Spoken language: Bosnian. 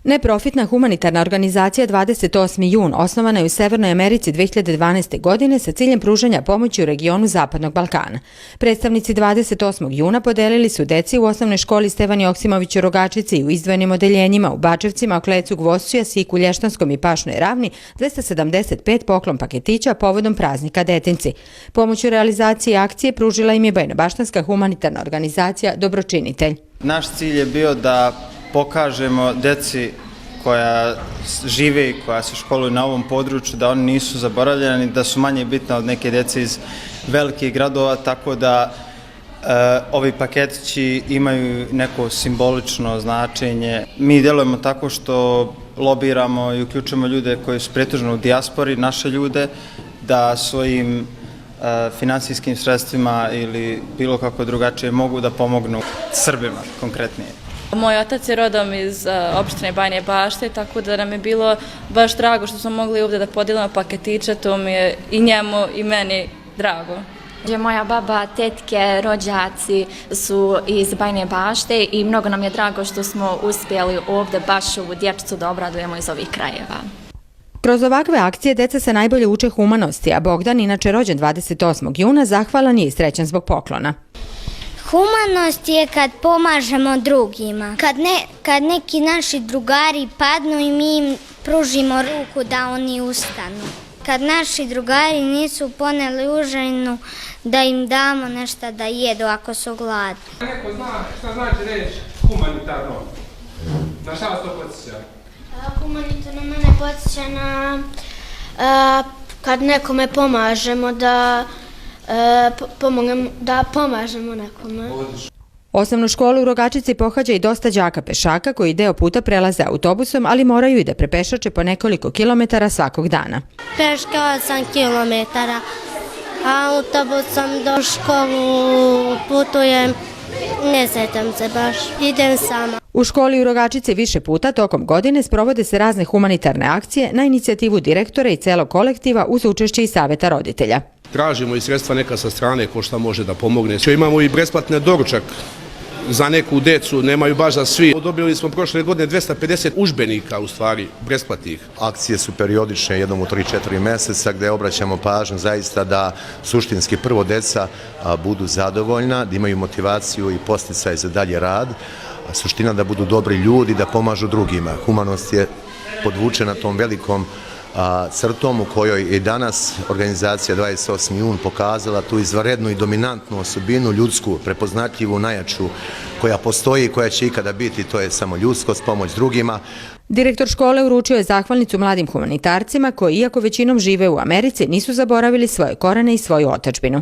Neprofitna humanitarna organizacija 28. jun osnovana je u Severnoj Americi 2012. godine sa ciljem pružanja pomoći u regionu Zapadnog Balkana. Predstavnici 28. juna podelili su deci u osnovnoj školi Stevan Joksimović u Rogačici i u izdvojenim odeljenjima u Bačevcima, Oklecu, Gvoscu, Jasiku, Lještanskom i Pašnoj Ravni 275 poklon paketića povodom praznika Detinci. Pomoć u realizaciji akcije pružila im je Bajnobaštanska humanitarna organizacija Dobročinitelj. Naš cilj je bio da pokažemo deci koja žive i koja se školuju na ovom području da oni nisu zaboravljeni, da su manje bitna od neke dece iz velikih gradova, tako da ovi paketići imaju neko simbolično značenje. Mi djelujemo tako što lobiramo i uključujemo ljude koji su pretežno u dijaspori, naše ljude, da svojim finansijskim sredstvima ili bilo kako drugačije mogu da pomognu Srbima konkretnije. Moj otac je rodom iz opštine Bajne Bašte, tako da nam je bilo baš drago što smo mogli ovdje da podijelimo paketiće, to mi je i njemu i meni drago. Moja baba, tetke, rođaci su iz Bajne Bašte i mnogo nam je drago što smo uspjeli ovdje baš ovu dječicu da obradujemo iz ovih krajeva. Kroz ovakve akcije deca se najbolje uče humanosti, a Bogdan, inače rođen 28. juna, zahvalan je i srećan zbog poklona. Humanost je kad pomažemo drugima. Kad neki naši drugari padnu i mi im pružimo ruku da oni ustanu. Kad naši drugari nisu poneli užinu, da im damo nešto da jedu ako su gladni. Neko zna šta znači reći humanitarno? Na šta vas to podsjeća? Humanitarno mene podsjeća na kad nekome pomažemo da pomažemo nekome. Osnovnu školu u Rogačici pohađa i dosta đaka pešaka koji deo puta prelaze autobusom, ali moraju i da prepešače po nekoliko kilometara svakog dana. Peške 8 kilometara, autobusom do školu putujem, ne sjećam se baš, idem sama. U školi u Rogačici više puta tokom godine sprovode se razne humanitarne akcije na inicijativu direktora i celog kolektiva uz učešće i saveta roditelja. Tražimo i sredstva neka sa strane ko šta može da pomogne. Imamo i besplatne doručak za neku decu, nemaju baš za svi. Dobili smo prošle godine 250 udžbenika u stvari, besplatnih. Akcije su periodične jednom u 3-4 mjeseca gdje obraćamo pažnju zaista da suštinski prvo deca budu zadovoljna, da imaju motivaciju i podsticaj za dalje rad. Suština da budu dobri ljudi, da pomažu drugima. Humanost je podvučena tom velikom crtom u kojoj je danas organizacija 28. jun pokazala tu izvanrednu i dominantnu osobinu, ljudsku, prepoznatljivu, najjaču koja postoji i koja će ikada biti, to je samo ljudskost, pomoć drugima. Direktor škole uručio je zahvalnicu mladim humanitarcima koji, iako većinom žive u Americi, nisu zaboravili svoje korene i svoju otadžbinu.